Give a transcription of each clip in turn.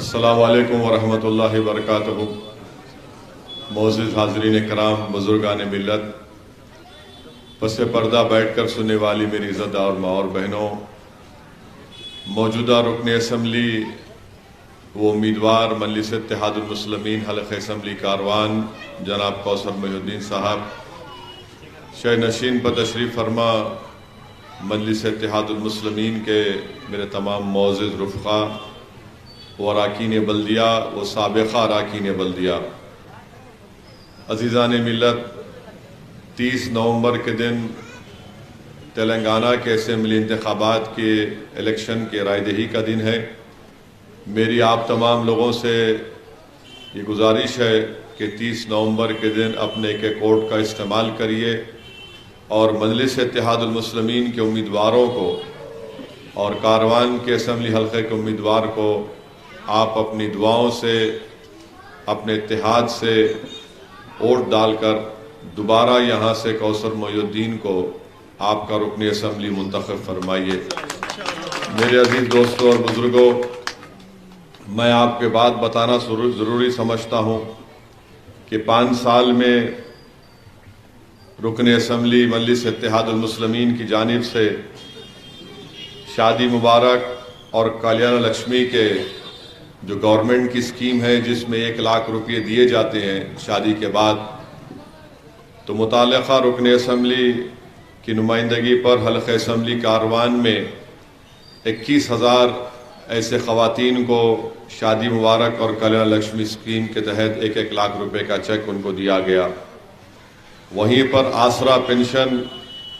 السلام علیکم ورحمۃ اللہ وبرکاتہ۔ معزز حاضرین کرام، بزرگان ملت، پس پردہ بیٹھ کر سننے والی میری عزتدار ماں اور بہنوں، موجودہ رکن اسمبلی وہ امیدوار مجلس اتحاد المسلمین حلقہ اسمبلی کاروان جناب کوثر محی الدین صاحب، شہ نشین پر تشریف فرما مجلس اتحاد المسلمین کے میرے تمام معزز رفقا و اراکین بلدیہ و سابقہ اراکین بلدیہ، عزیزان ملت، 30 نومبر کے دن تلنگانہ کے اسمبلی انتخابات کے الیکشن کے رائے دہی کا دن ہے۔ میری آپ تمام لوگوں سے یہ گزارش ہے کہ 30 نومبر کے دن اپنے ایک ووٹ کا استعمال کریے اور مجلس اتحاد المسلمین کے امیدواروں کو اور کاروان کے اسمبلی حلقے کے امیدوار کو آپ اپنی دعاؤں سے، اپنے اتحاد سے ووٹ ڈال کر دوبارہ یہاں سے کوثر محی الدین کو آپ کا رکن اسمبلی منتخب فرمائیے۔ میرے عزیز دوستوں اور بزرگوں، میں آپ کے بات بتانا ضروری سمجھتا ہوں کہ 5 سال میں رکن اسمبلی مجلس اتحاد المسلمین کی جانب سے شادی مبارک اور کلیان لکشمی کے جو گورنمنٹ کی اسکیم ہے جس میں 1 لاکھ روپے دیے جاتے ہیں شادی کے بعد، تو متعلقہ رکن اسمبلی کی نمائندگی پر حلقہ اسمبلی کاروان میں 21,000 ایسے خواتین کو شادی مبارک اور کلیان لکشمی اسکیم کے تحت 1 لاکھ روپے کا چیک ان کو دیا گیا۔ وہیں پر آسرا پنشن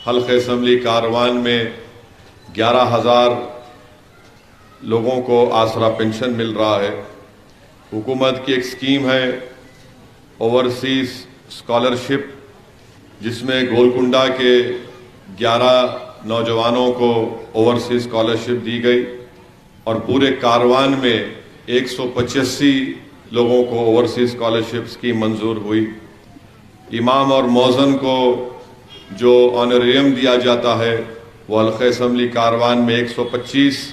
حلقہ اسمبلی کاروان میں 11,000 لوگوں کو آسرا پنشن مل رہا ہے۔ حکومت کی ایک اسکیم ہے اوورسیز اسکالرشپ، جس میں گولکنڈہ کے 11 نوجوانوں کو اوورسیز اسکالرشپ دی گئی اور پورے کاروان میں 185 لوگوں کو اوورسیز اسکالرشپ اسکیم منظور ہوئی۔ امام اور مؤذن کو جو آنریم دیا جاتا ہے وہ حلقہ اسمبلی کاروان میں 125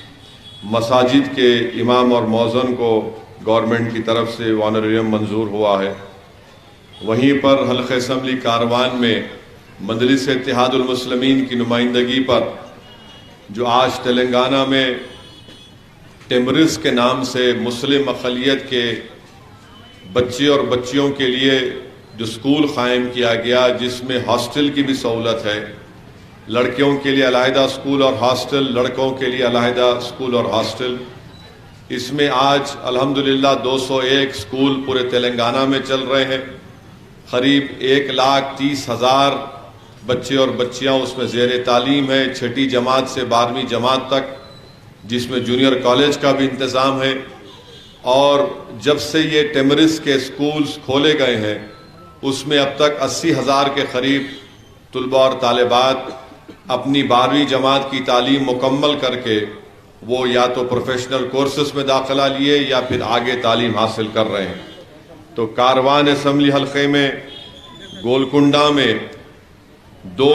مساجد کے امام اور مؤذن کو گورنمنٹ کی طرف سے آنریم منظور ہوا ہے۔ وہیں پر حلقہ اسمبلی کاروان میں مجلس اتحاد المسلمین کی نمائندگی پر جو آج تلنگانہ میں ٹیمرز کے نام سے مسلم اقلیت کے بچے اور بچیوں کے لیے جو اسکول قائم کیا گیا، جس میں ہاسٹل کی بھی سہولت ہے، لڑکیوں کے لیے علیحدہ اسکول اور ہاسٹل، لڑکوں کے لیے علیحدہ اسکول اور ہاسٹل، اس میں آج الحمدللہ 201 اسکول پورے تلنگانہ میں چل رہے ہیں۔ قریب 1,30,000 بچے اور بچیاں اس میں زیر تعلیم ہیں، 6ٹھی جماعت سے 12ویں جماعت تک، جس میں جونیئر کالج کا بھی انتظام ہے۔ اور جب سے یہ ٹیمرز کے اسکولز کھولے گئے ہیں، اس میں اب تک 80,000 کے قریب طلباء اور طالبات اپنی 12ویں جماعت کی تعلیم مکمل کر کے وہ یا تو پروفیشنل کورسز میں داخلہ لیے یا پھر آگے تعلیم حاصل کر رہے ہیں۔ تو کاروان اسمبلی حلقے میں گولکنڈہ میں 2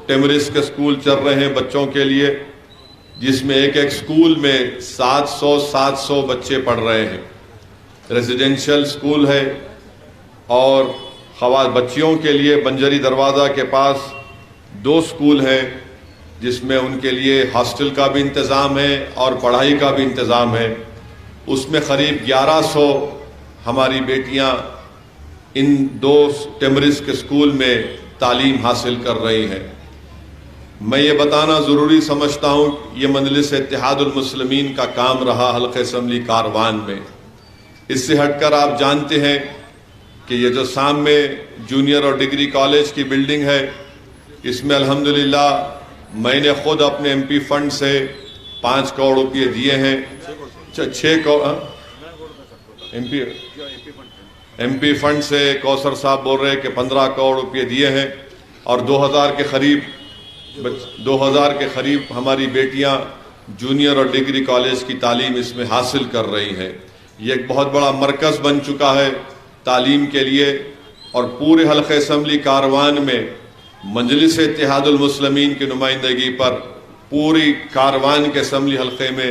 ٹیمرز کے اسکول چل رہے ہیں بچوں کے لیے، جس میں ایک اسکول میں 700 بچے پڑھ رہے ہیں۔ ریزیڈینشل اسکول ہے اور بچیوں کے لیے بنجری دروازہ کے پاس 2 اسکول ہیں، جس میں ان کے لیے ہاسٹل کا بھی انتظام ہے اور پڑھائی کا بھی انتظام ہے۔ اس میں قریب 1100 ہماری بیٹیاں ان 2 ٹیمرز کے اسکول میں تعلیم حاصل کر رہی ہیں۔ میں یہ بتانا ضروری سمجھتا ہوں، یہ مجلس اتحاد المسلمین کا کام رہا حلقہ اسمبلی کاروان میں۔ اس سے ہٹ کر آپ جانتے ہیں کہ یہ جو سامنے جونیئر اور ڈگری کالج کی بلڈنگ ہے، اس میں الحمدللہ میں نے خود اپنے MP فنڈ سے 5 کروڑ روپے دیے ہیں۔ 6 کروڑ MP فنڈ سے کوثر صاحب بول رہے کہ 15 کروڑ روپے دیے ہیں اور 2000 کے قریب ہماری بیٹیاں جونیئر اور ڈگری کالج کی تعلیم اس میں حاصل کر رہی ہیں۔ یہ ایک بہت بڑا مرکز بن چکا ہے تعلیم کے لیے، اور پورے حلقہ اسمبلی کاروان میں مجلس اتحاد المسلمین کی نمائندگی پر پوری کاروان کے اسمبلی حلقے میں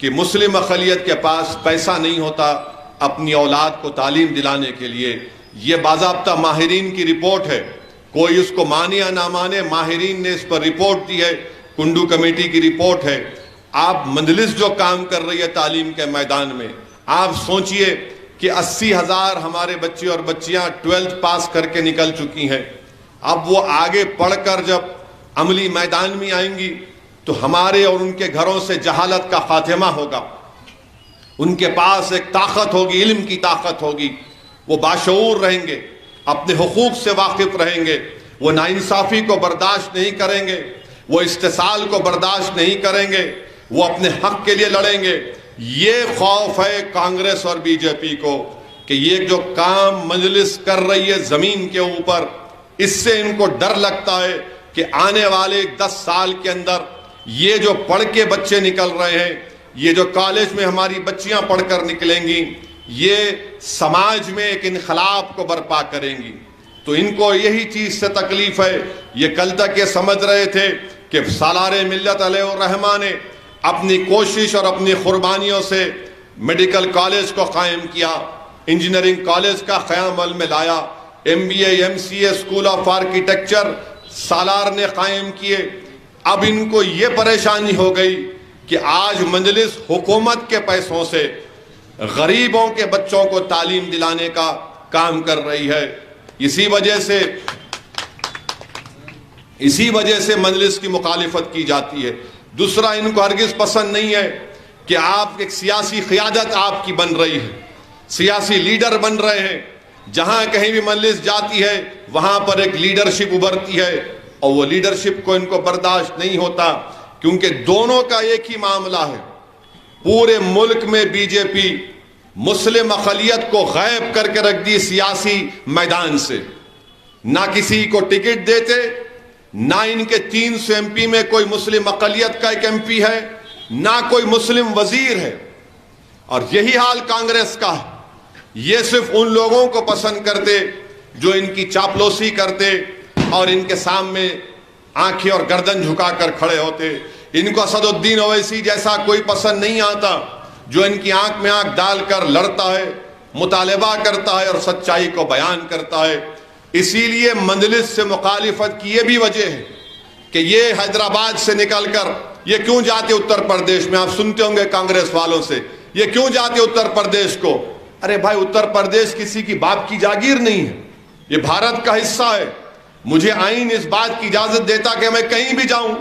کہ مسلم اقلیت کے پاس پیسہ نہیں ہوتا اپنی اولاد کو تعلیم دلانے کے لیے. یہ باضابطہ ماہرین کی رپورٹ ہے، کوئی اس کو مانے یا نہ مانے، ماہرین نے اس پر رپورٹ دی ہے، کنڈو کمیٹی کی رپورٹ ہے. آپ مجلس جو کام کر رہی ہے تعلیم کے میدان میں، آپ سوچئے کہ 80,000 ہمارے بچے اور بچیاں 12th پاس کر کے نکل چکی ہیں. اب وہ آگے پڑھ کر جب عملی میدان میں آئیں گی تو ہمارے اور ان کے گھروں سے جہالت کا خاتمہ ہوگا. ان کے پاس ایک طاقت ہوگی، علم کی طاقت ہوگی، وہ باشعور رہیں گے، اپنے حقوق سے واقف رہیں گے، وہ ناانصافی کو برداشت نہیں کریں گے، وہ استحصال کو برداشت نہیں کریں گے، وہ اپنے حق کے لیے لڑیں گے. یہ خوف ہے کانگریس اور بی جے پی کو کہ یہ جو کام مجلس کر رہی ہے زمین کے اوپر، اس سے ان کو ڈر لگتا ہے کہ آنے والے 10 سال کے اندر یہ جو پڑھ کے بچے نکل رہے ہیں، یہ جو کالج میں ہماری بچیاں پڑھ کر نکلیں گی، یہ سماج میں ایک انقلاب کو برپا کریں گی. تو ان کو یہی چیز سے تکلیف ہے. یہ کل تک یہ سمجھ رہے تھے کہ سالار ملت علیہ الرحمہ نے اپنی کوشش اور اپنی قربانیوں سے میڈیکل کالج کو قائم کیا، انجینئرنگ کالج کا قیام عمل میں لایا، MBA MCA school of architecture Salar نے قائم کیے. اب ان کو یہ پریشانی ہو گئی کہ آج مجلس حکومت کے پیسوں سے غریبوں کے بچوں کو تعلیم دلانے کا کام کر رہی ہے. اسی وجہ سے مجلس کی مخالفت کی جاتی ہے. دوسرا، ان کو ہرگز پسند نہیں ہے کہ آپ ایک سیاسی قیادت آپ کی بن رہی ہے، سیاسی لیڈر بن رہے ہیں. جہاں کہیں بھی مجلس جاتی ہے وہاں پر ایک لیڈرشپ ابھرتی ہے، اور وہ لیڈرشپ کو ان کو برداشت نہیں ہوتا، کیونکہ دونوں کا ایک ہی معاملہ ہے. پورے ملک میں بی جے پی مسلم اقلیت کو غائب کر کے رکھ دی سیاسی میدان سے. نہ کسی کو ٹکٹ دیتے، نہ ان کے 300 MP میں کوئی مسلم اقلیت کا ایک MP ہے، نہ کوئی مسلم وزیر ہے. اور یہی حال کانگریس کا ہے. یہ صرف ان لوگوں کو پسند کرتے جو ان کی چاپلوسی کرتے اور ان کے سامنے آنکھیں اور گردن جھکا کر کھڑے ہوتے. ان کو اسد الدین اویسی جیسا کوئی پسند نہیں آتا جو ان کی آنکھ میں آنکھ ڈال کر لڑتا ہے، مطالبہ کرتا ہے اور سچائی کو بیان کرتا ہے. اسی لیے مجلس سے مخالفت کی یہ بھی وجہ ہے کہ یہ حیدرآباد سے نکل کر یہ کیوں جاتے اتر پردیش میں. آپ سنتے ہوں گے کانگریس والوں سے، یہ کیوں جاتے اتر پردیش کو. ارے بھائی، اتر پردیش کسی کی باپ کی جاگیر نہیں ہے، یہ بھارت کا حصہ ہے. مجھے آئین اس بات کی اجازت دیتا کہ میں کہیں بھی جاؤں.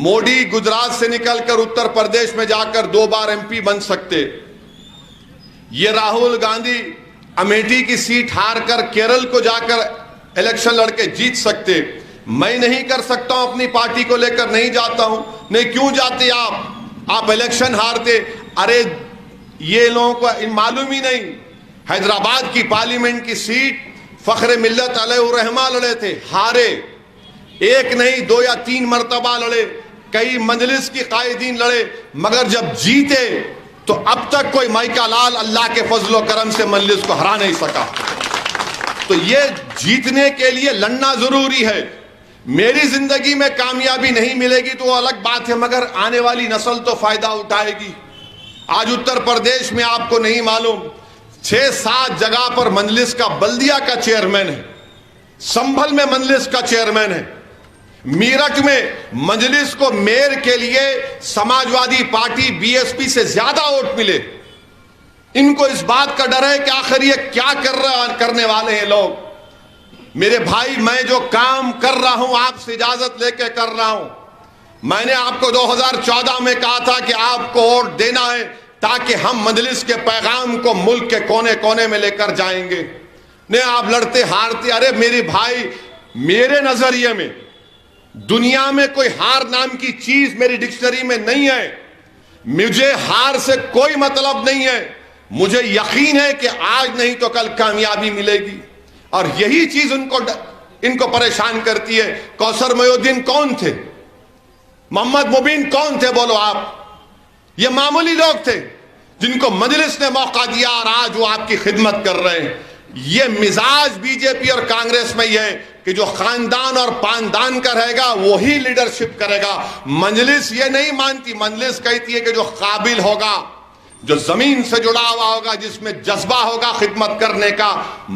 موڈی گجرات سے نکل کر اتر پردیش میں جا کر 2 بار MP بن سکتے. یہ راہل گاندھی امیٹھی کی سیٹ ہار کر کیرل کو جا کر الیکشن لڑ کے جیت سکتے. میں نہیں کر سکتا ہوں، اپنی پارٹی کو لے کر نہیں جاتا ہوں. نہیں، کیوں جاتے آپ الیکشن ہارتے. ارے یہ لوگوں کو معلوم ہی نہیں. حیدرآباد کی پارلیمنٹ کی سیٹ فخر ملت علیہ الرحمہ لڑے تھے، ہارے. 1 نہیں 2 یا 3 مرتبہ لڑے، کئی مجلس کی قائدین لڑے، مگر جب جیتے تو اب تک کوئی مائیکا لال اللہ کے فضل و کرم سے مجلس کو ہرا نہیں سکا. تو یہ جیتنے کے لیے لڑنا ضروری ہے. میری زندگی میں کامیابی نہیں ملے گی تو وہ الگ بات ہے، مگر آنے والی نسل تو فائدہ اٹھائے گی. آج اتر پردیش میں آپ کو نہیں معلوم 6-7 جگہ پر مجلس کا بلدیہ کا چیئرمین ہے، سنبھل میں مجلس کا چیئرمین ہے، میرٹھ میں مجلس کو میئر کے لیے سماجوادی پارٹی BSP سے زیادہ ووٹ ملے. ان کو اس بات کا ڈر ہے کہ آخر یہ کیا کرنے والے ہیں لوگ. میرے بھائی، میں جو کام کر رہا ہوں آپ سے اجازت لے کے کر رہا ہوں. میں نے آپ کو 2014 میں کہا تھا کہ آپ کو ووٹ دینا ہے تاکہ ہم مجلس کے پیغام کو ملک کے کونے کونے میں لے کر جائیں گے. نہیں، آپ لڑتے ہارتے. ارے میرے بھائی، میرے نظریے میں دنیا میں کوئی ہار نام کی چیز میری ڈکشنری میں نہیں ہے. مجھے ہار سے کوئی مطلب نہیں ہے. مجھے یقین ہے کہ آج نہیں تو کل کامیابی ملے گی. اور یہی چیز ان کو پریشان کرتی ہے. کوثر محی الدین کون تھے؟ محمد مبین کون تھے؟ بولو آپ. یہ معمولی لوگ تھے جن کو مجلس نے موقع دیا اور آج وہ آپ کی خدمت کر رہے ہیں. یہ مزاج بی جے پی اور کانگریس میں یہ ہے کہ جو خاندان اور پاندان کا رہے گا وہی لیڈرشپ کرے گا. مجلس یہ نہیں مانتی. مجلس کہتی ہے کہ جو قابل ہوگا, جو زمین سے جڑا ہوا ہوگا, جس میں جذبہ ہوگا خدمت کرنے کا,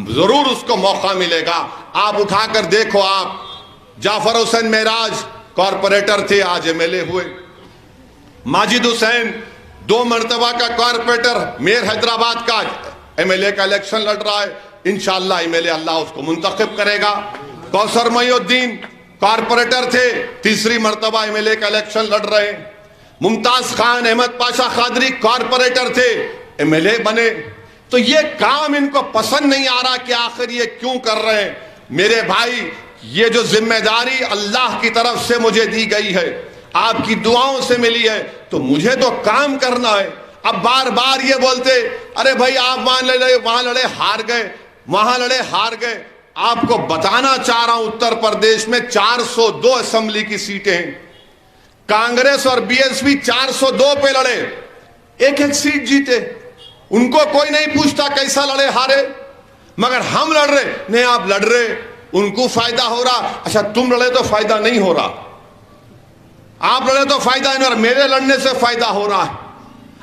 ضرور اس کو موقع ملے گا. آپ اٹھا کر دیکھو, آپ جعفر حسین معراج کارپوریٹر تھے, آج ایم ایل اے ہوئے. ماجد حسین 2 مرتبہ کا کارپوریٹر, میئر حیدرآباد کا, ایم ایل اے کا الیکشن لڑ رہا ہے. انشاءاللہ ایم ایل اے اللہ اس کو منتخب کرے گا. کوثر محی الدین کارپوریٹر تھے, 3ری مرتبہ ایم ایل اے کا الیکشن لڑ رہے ہیں. ممتاز خان احمد پاشا قادری کارپوریٹر تھے, ایم ایل اے بنے. تو یہ کام ان کو پسند نہیں آ رہا کہ آخر یہ کیوں کر رہے ہیں. میرے بھائی, یہ جو ذمہ داری اللہ کی طرف سے مجھے دی گئی ہے, آپ کی دعاؤں سے ملی ہے, تو مجھے تو کام کرنا ہے. اب بار بار یہ بولتے, ارے بھائی آپ وہاں لڑے ہار گئے, وہاں لڑے ہار گئے. آپ کو بتانا چاہ رہا ہوں اتر پردیش میں 402 اسمبلی کی سیٹیں ہیں. کانگریس اور بی ایس پی 402 پہ لڑے, 1-1 سیٹ جیتے. ان کو کوئی نہیں پوچھتا کیسا لڑے ہارے, مگر ہم لڑ رہے. نہیں آپ لڑ رہے, ان کو فائدہ ہو رہا. اچھا تم لڑے تو فائدہ نہیں ہو رہا, آپ لڑے تو فائدہ نہیں ہو رہا, میرے لڑنے سے فائدہ ہو رہا ہے.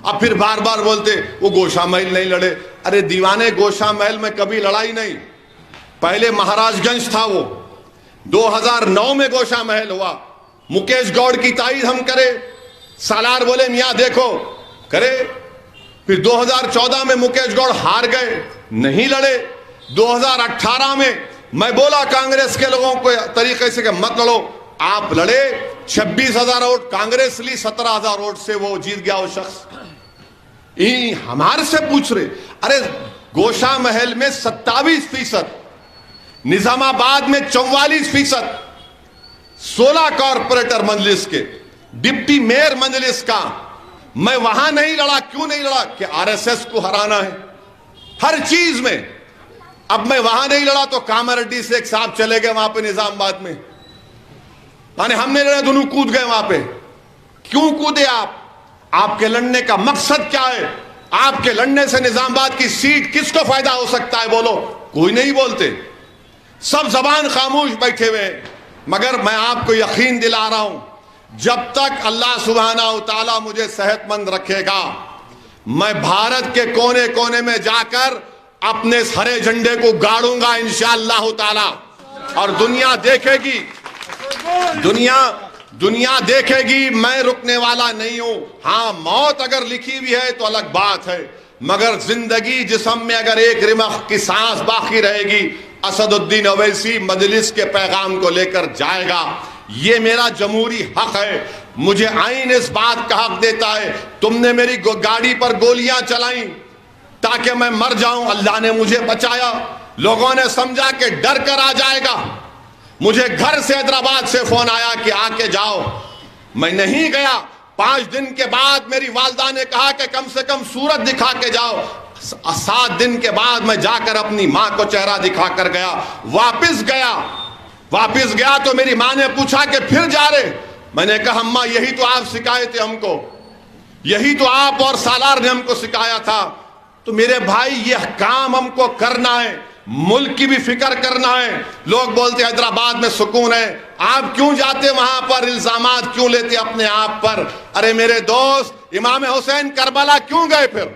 اب پھر بار بار بولتے وہ گوشا محل نہیں لڑے. ارے دیوانے, گوشا محل میں کبھی لڑائی نہیں. پہلے مہاراج گنج تھا, وہ 2009 میں گوشا محل ہوا. مکیش گوڑ کی تائید ہم کرے, سالار بولے میاں دیکھو کرے. پھر 2014 میں مکیش گوڑ ہار گئے, نہیں لڑے. 2018 میں میں بولا کانگریس کے لوگوں کو طریقے سے کہ مت لڑو, آپ لڑے. 26,000 ووٹ کانگریس لی, 17,000 ووٹ سے وہ جیت گیا وہ شخص. ہمارے سے پوچھ رہے, ارے گوشا محل میں 27%, نظام آباد میں 44%, 16 کارپوریٹر مجلس کے, ڈپٹی میئر مجلس کا. میں وہاں نہیں لڑا. کیوں نہیں لڑا؟ کہ آر ایس ایس کو ہرانا ہے ہر چیز میں. اب میں وہاں نہیں لڑا تو کاماریڈی سے ایک صاحب چلے گئے وہاں پہ نظام آباد میں, یعنی ہم نے لڑے, دونوں کود گئے وہاں پہ. کیوں کودے آپ؟ آپ کے لڑنے کا مقصد کیا ہے؟ آپ کے لڑنے سے نظام آباد کی سیٹ کس کو فائدہ ہو سکتا ہے؟ بولو. کوئی نہیں بولتے, سب زبان خاموش بیٹھے ہوئے. مگر میں آپ کو یقین دلا رہا ہوں, جب تک اللہ سبحانہ و تعالیٰ مجھے صحت مند رکھے گا, میں بھارت کے کونے کونے میں جا کر اپنے ہرے جھنڈے کو گاڑوں گا انشاءاللہ تعالیٰ. اور دنیا دیکھے گی, دنیا دیکھے گی میں رکنے والا نہیں ہوں. ہاں موت اگر لکھی ہوئی ہے تو الگ بات ہے, مگر زندگی جسم میں اگر ایک رمق کی سانس باقی رہے گی, اسد الدین اویسی مجلس کے پیغام کو لے کر جائے گا. یہ میرا جمہوری حق ہے. مجھے آئین اس بات کا حق دیتا ہے. تم نے میری گاڑی پر گولیاں چلائیں تاکہ میں مر جاؤں, اللہ نے مجھے بچایا. لوگوں نے سمجھا کہ ڈر کر آ جائے گا. مجھے گھر سے حیدرآباد سے فون آیا کہ آ کے جاؤ, میں نہیں گیا. 5 دن کے بعد میری والدہ نے کہا کہ کم سے کم صورت دکھا کے جاؤ. 7 دن کے بعد میں جا کر اپنی ماں کو چہرہ دکھا کر گیا. واپس گیا تو میری ماں نے پوچھا کہ پھر جا رہے؟ میں نے کہا اماں یہی تو آپ سکھائے تھے ہم کو, یہی تو آپ اور سالار نے ہم کو سکھایا تھا. تو میرے بھائی یہ کام ہم کو کرنا ہے, ملک کی بھی فکر کرنا ہے. لوگ بولتے حیدرآباد میں سکون ہے, آپ کیوں جاتے وہاں پر, الزامات کیوں لیتے اپنے آپ پر؟ ارے میرے دوست, امام حسین کربلا کیوں گئے؟ پھر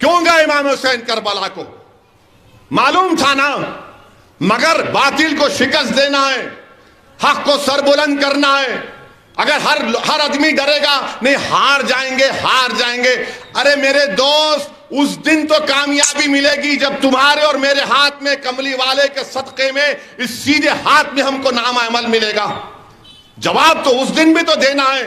کیوں گئے امام حسین کربلا کو؟ معلوم تھا نا. مگر باطل کو شکست دینا ہے, حق کو سر بلند کرنا ہے. اگر ہر آدمی ڈرے گا نہیں ہار جائیں گے. ارے میرے دوست, اس دن تو کامیابی ملے گی جب تمہارے اور میرے ہاتھ میں, کملی والے کے صدقے میں, اس سیدھے ہاتھ میں ہم کو نام عمل ملے گا. جواب تو اس دن بھی تو دینا ہے.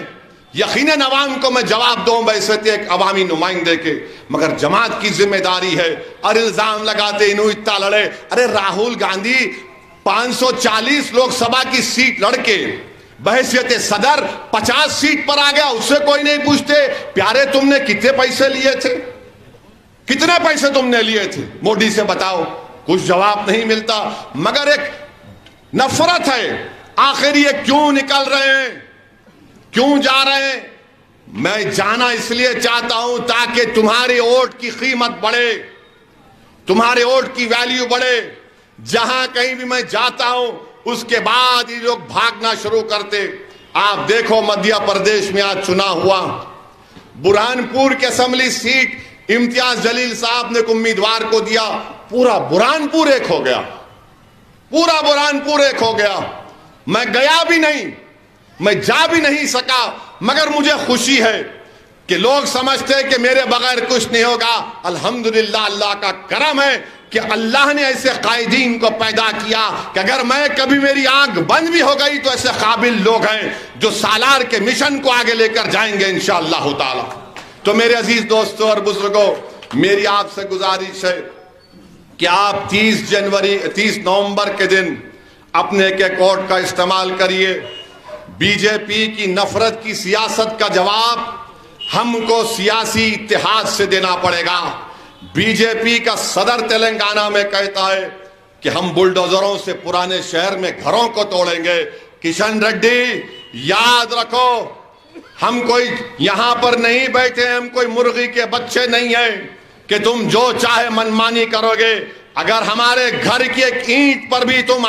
یقیناً عوام کو میں جواب دوں بحیثیت ایک عوامی نمائندے کے, مگر جماعت کی ذمہ داری ہے. اور الزام لگاتے انہوں اتنا لڑے. ارے راہل گاندھی 540 لوک سبھا کی سیٹ لڑ کے بحیثیت صدر 50 سیٹ پر آ گیا, اس سے کوئی نہیں پوچھتے پیارے تم نے کتنے پیسے لیے تھے, کتنے پیسے تم نے لیے تھے مودی سے بتاؤ. کچھ جواب نہیں ملتا. مگر ایک نفرت ہے, آخر یہ کیوں نکل رہے ہیں, کیوں جا رہے ہیں؟ میں جانا اس لیے چاہتا ہوں تاکہ تمہارے ووٹ کی قیمت بڑھے, تمہارے ووٹ کی ویلیو بڑھے. جہاں کہیں بھی میں جاتا ہوں اس کے بعد یہ لوگ بھاگنا شروع کرتے. آپ دیکھو مدھیہ پردیش میں آج چناؤ ہوا, برہانپور کی اسمبلی سیٹ امتیاز جلیل صاحب نے امیدوار کو دیا, پورا برہانپور ایک ہو گیا, پورا برہانپور ایک ہو گیا. میں گیا بھی نہیں, میں جا بھی نہیں سکا, مگر مجھے خوشی ہے کہ لوگ سمجھتے کہ میرے بغیر کچھ نہیں ہوگا. الحمدللہ اللہ کا کرم ہے کہ اللہ نے ایسے قائدین کو پیدا کیا کہ اگر میں کبھی میری آنکھ بند بھی ہو گئی تو ایسے قابل لوگ ہیں جو سالار کے مشن کو آگے لے کر جائیں گے انشاءاللہ تعالی. تو میرے عزیز دوستوں اور بزرگوں, میری آپ سے گزارش ہے کہ آپ 30 نومبر کے دن اپنے ایک ووٹ کا استعمال کریے. بی جے پی کی نفرت کی سیاست کا جواب ہم کو سیاسی اتحاد سے دینا پڑے گا. بی جے پی کا صدر تلنگانہ میں کہتا ہے کہ ہم بلڈوزروں سے پرانے شہر میں گھروں کو توڑیں گے. کشن ریڈی یاد رکھو, ہم کوئی یہاں پر نہیں بیٹھے, ہم کوئی مرغی کے بچے نہیں ہیں کہ تم جو چاہے منمانی کرو گے. اگر ہمارے گھر کی ایک اینٹ پر بھی تم